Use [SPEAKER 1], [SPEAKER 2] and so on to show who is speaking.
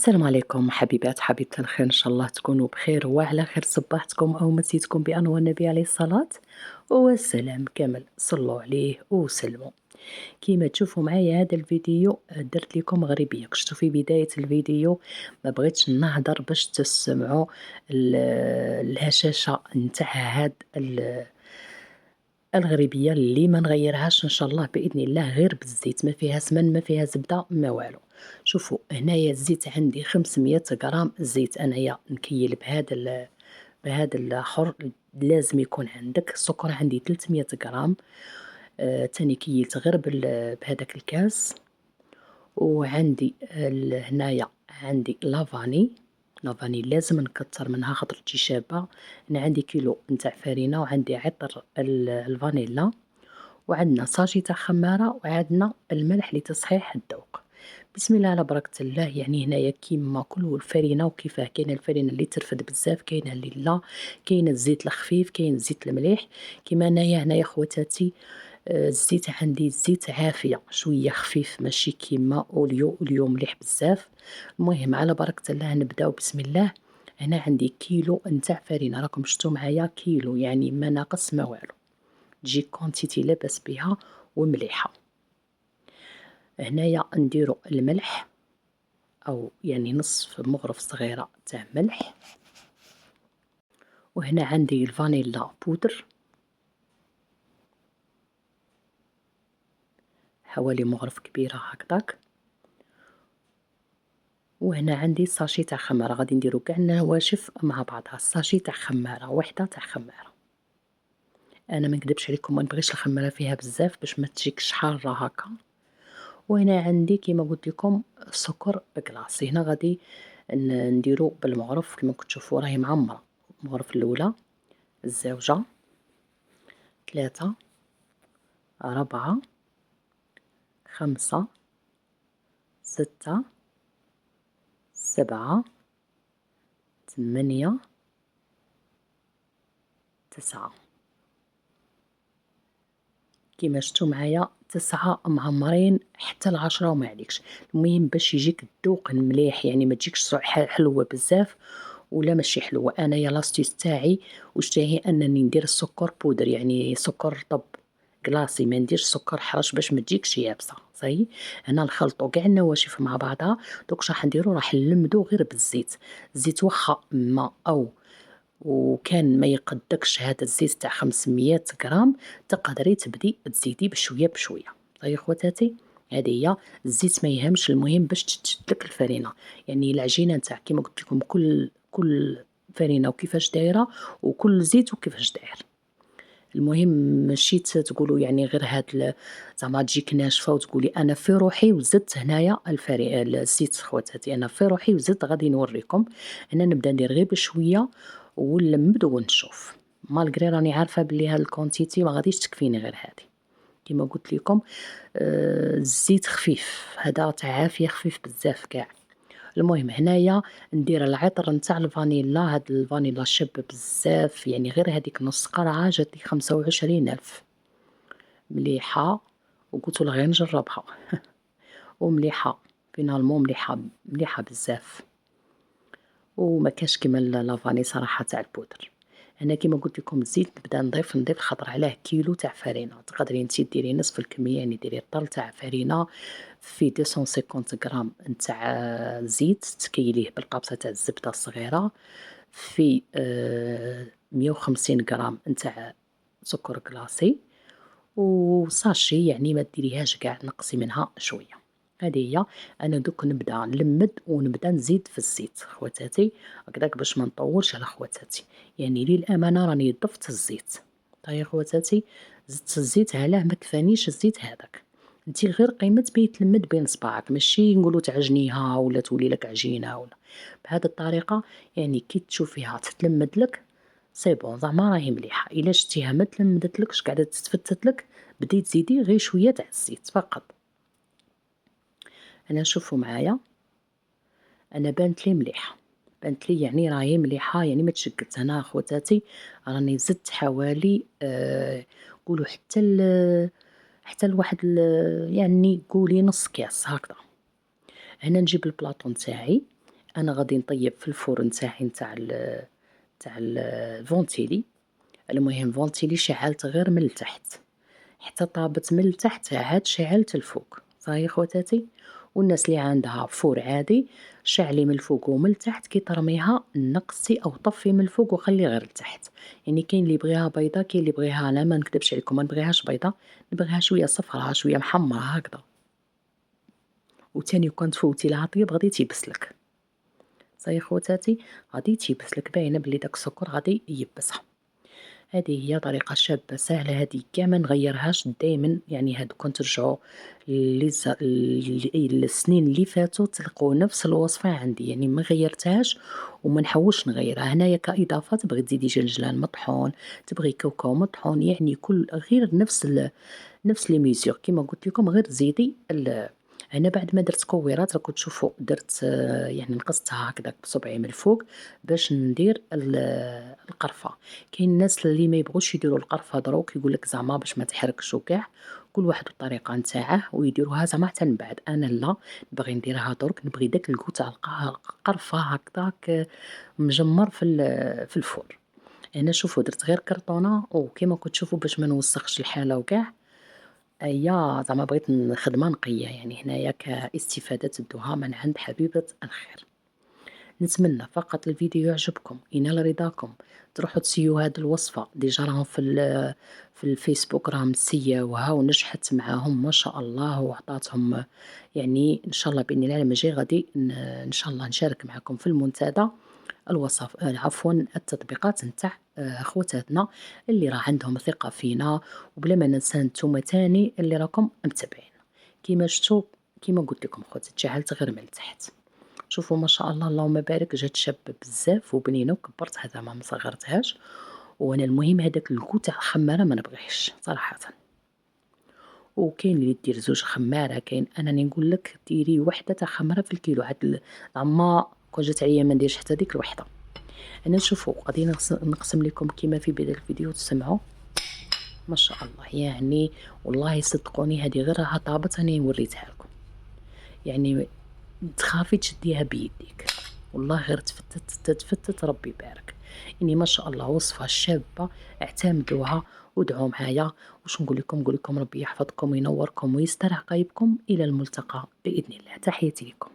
[SPEAKER 1] السلام عليكم حبيبات حبيبة الخير، إن شاء الله تكونوا بخير وعلى خير صباحتكم أو مسيتكم بأنوار النبي عليه الصلاة والسلام كامل. صلوا عليه وسلموا. كيما تشوفوا معايا هذا الفيديو درت لكم غريبية. شفتوا في بداية الفيديو ما بغيتش نهضر باش تسمعوا الهشاشة نتاع هاد الغريبية اللي ما نغيرهاش ان شاء الله باذن الله غير بالزيت، ما فيها سمن ما فيها زبده ما والو. شوفوا هنايا الزيت عندي 500 غرام زيت، انايا نكيل بهذا الاخر. لازم يكون عندك السكر، عندي 300 غرام. تاني كيلت غير بهذاك الكاس. وعندي هنايا عندي لافاني لازم نكتر منها خاطر تجي شابه. انا عندي كيلو نتاع فرينه وعندي عطر الفانيلا، وعندنا ساشي تاع خماره، وعندنا الملح لتصحيح الذوق. بسم الله على بركه الله. يعني هنايا كيما كل الفرينه وكيفاه، كاينه الفرينه اللي ترفد بزاف، كاينه اللي لا، كاين الزيت الخفيف، كاين الزيت المليح. كيما هنايا خواتاتي، الزيت عندي زيت عافية شوية خفيف، ماشي كيما أوليو مليح بزاف. المهم على بركة الله نبداو بسم الله. هنا عندي كيلو نتاع فرينة، راكم شفتوا معايا كيلو، يعني ما ناقص ما والو، تجي كونتيتي لاباس بها ومليحة. هنايا نديرو الملح، أو يعني نصف مغرف صغيرة تاع ملح. وهنا عندي الفانيلا بودر حوالي مغرف كبيرة هكذاك. وهنا عندي ساشي تاع خمارة، غادي نديرو كاع النواشف مع بعضها. ساشي تاع خمارة، وحدة تاع خمارة. انا ما نكذبش عليكم، ما نبغيش الخمارة فيها بزاف باش ما تجيكش حارة هكا. وهنا عندي كيما قلت لكم سكر كلاصي. هنا غادي نديرو بالمغرف كيما كتشوفوا راهي معمرة. المغرف الاولى، الزوجة، 3، 4، 5، 6، 7، 8، 9. كيما شفتوا معايا 9 معمرين حتى ل10 وما عليكش. المهم باش يجيك الذوق مليح، يعني ما تجيكش حلوة بزاف ولا ماشي حلوة. انايا لاستيس تاعي واش هي انني ندير السكر بودر، يعني سكر طب كلاصي، ما نديرش سكر حرش باش ما تجيكش يابسه. صاي هنا نخلطوا كاع النواشف مع بعضها. دوك راح نديرو، راح نلمدو غير بالزيت. الزيت واخا ما او وكان ما يقدكش هذا الزيت تاع 500 غرام، تقدري تبدي تزيدي بشويه بشويه. طيب خواتاتي، هذه هي. الزيت ما يهمش، المهم باش تشدلك الفرينه. يعني العجينه نتاع كيما قلت لكم كل فرينه وكيفاش دايره، وكل زيت وكيفاش داير. المهم ماشي تقولوا يعني غير زعما تجيك ناشفه وتقولي انا في روحي وزدت هنايا الزيت. خواتاتي انا في روحي وزدت، غادي نوريكم. هنا نبدا ندير غير بشويه ونلمد ونشوف. مالغري راني عارفه بلي هاد الكونتيتي ما غاديش تكفيني غير هذه. كما قلت لكم الزيت خفيف، هذا تاع عافيه خفيف بزاف كاع. المهم هنايا ندير العطر نتاع الفانيلا. هاد الفانيلا شاب بزاف، يعني غير هذيك نص قرعه جات لي 25,000. مليحه، وقلت غير نجربها ومليحه فينالمون، مليحه بزاف. وما كاش كيما لافاني صراحه تاع البودر. هنا كيما قلت لكم الزيت نبدا نضيف خاطر عليه كيلو تاع فرينه. تقدري انت ديري نصف الكميه، يعني ديري طل تاع فرينه في 250 غرام نتاع زيت، تكيليه بالقابصه تاع الزبده الصغيره، في 150 غرام نتاع سكر كلاصي، وساشي يعني ما ديريهاش كاع، نقصي منها شويه. هذه هي. انا دوك نبدا نلمد ونبدا نزيد في الزيت خواتاتي، هكذاك باش ما نطولش على خواتاتي. يعني للامانه راني ضفت الزيت. طيب خواتاتي، زدت الزيت علاه ما كفانيش الزيت هذاك. انت غير قيمه بيه تلمد بين صباعك، ماشي نقولوا تعجنيها ولا تولي لك عجينه ولا. بهذه الطريقه يعني كي تشوفيها تتلمد لك سي بون، زعما راهي مليحه. الا شتيها ما تلمدتلكش قاعده تتفتت لك، بدي تزيدي غير شويه تاع الزيت فقط. انا شوفوا معايا، انا بانت لي مليحه، بانت لي يعني راهي مليحه، يعني ما تشقت. هنا خواتاتي راني زدت حوالي قولوا حتى لواحد يعني قولي نص كاس هكذا. هنا نجيب البلاطو نتاعي، أنا غادي نطيب في الفرن تاعي تاع الفونتيلي. المهم فونتيلي شعّلت غير من التحت، حتى طابت من التحت عاد شعّلت الفوق، صايي خواتاتي. والناس اللي عندها فور عادي شعلي من الفوق ومن التحت، كي ترميها نقّصي أو طفّي من الفوق وخلّي غير التحت. يعني كاين اللي يبغيها بيضا، كاين اللي يبغيها، أنا ما نكدبش عليكم ما نبغيهاش بيضا، نبغيها شوية صفرا شوية محمرة هكذا. وتاني كون تفوتي العطيب غادي تيبسلك، صايي خواتاتي غادي تيبسلك، باينة بلي داك السكر غادي يبسها. هذه هي طريقة شابة سهلة، هذه كاع ما نغيرهاش دايما. يعني هادو كون ترجعوا للسنين اللي فاتوا تلقوا نفس الوصفة عندي، يعني ما غيرتهاش وما نحوش نغيرها. هنايا كإضافة تبغي تزيدي جنجلان مطحون، تبغي كاوكاو مطحون، يعني كل غير نفس لي ميزور كيما قلت لكم، غير زيدي أنا بعد ما درت كويرات راكم تشوفوا درت يعني نقصتها هكذاك بصبعي من الفوق باش ندير القرفة. كاين الناس اللي ما يبغوش يديروا القرفة دروك، يقول لك زعما باش ما تحرقش وكاع، كل واحد بالطريقة نتاعه ويديروها زعما حتى من بعد. أنا لا، نبغي نديرها درك، نبغي داك الكو تاع القرفة هكذاك مجمر في الفور. هنا شوفوا درت غير كرتونة وكيما كنتوا تشوفوا باش ما نوسخش الحالة وكاع. أيا زعما بغيت خدمة نقية، يعني هنايا كاستفادة تدوها من عند حبيبة الخير. نتمنى فقط الفيديو يعجبكم، ينال رضاكم، تروحوا تسيو هاد الوصفة ديجا راهم في الفيسبوك راهم تسياوها ونجحت معاهم ما شاء الله وعطاتهم. يعني إن شاء الله بإذن الله لما جاي غادي إن شاء الله نشارك معكم في المنتدى الوصف عفوا التطبيقات نتاع خواتاتنا اللي راه عندهم ثقة فينا، وبلا ما ننسى نتوما تاني اللي راكم متابعين. كيما شفتوا كيما قلت لكم خواتي جعلت غير من تحت، شوفوا ما شاء الله اللهم بارك جات شابة بزاف وبنينة وكبرتها زعما ما صغرتهاش. وانا المهم هذاك الكو تاع الخمارة ما نبغيهش صراحة. وكاين اللي دير زوج خمارة، كاين انني نقول لك ديري وحدة تاع خمارة في الكيلو، عاد زعما كون جات عليا ما نديرش حتى ديك الوحدة. انا نشوفوا غادي نقسم لكم كيما في بداية الفيديو تسمعوا ما شاء الله. يعني والله صدقوني هذه غير راها طابت انا وريتها لكم، يعني تخافي تشديها بيديك والله غير تفتت ربي يبارك. اني ما شاء الله وصفة شابة، اعتمدوها ودعوا معايا. وش نقول لكم، نقول لكم ربي يحفظكم وينوركم ويستر عقايبكم. الى الملتقى باذن الله، تحياتي لكم.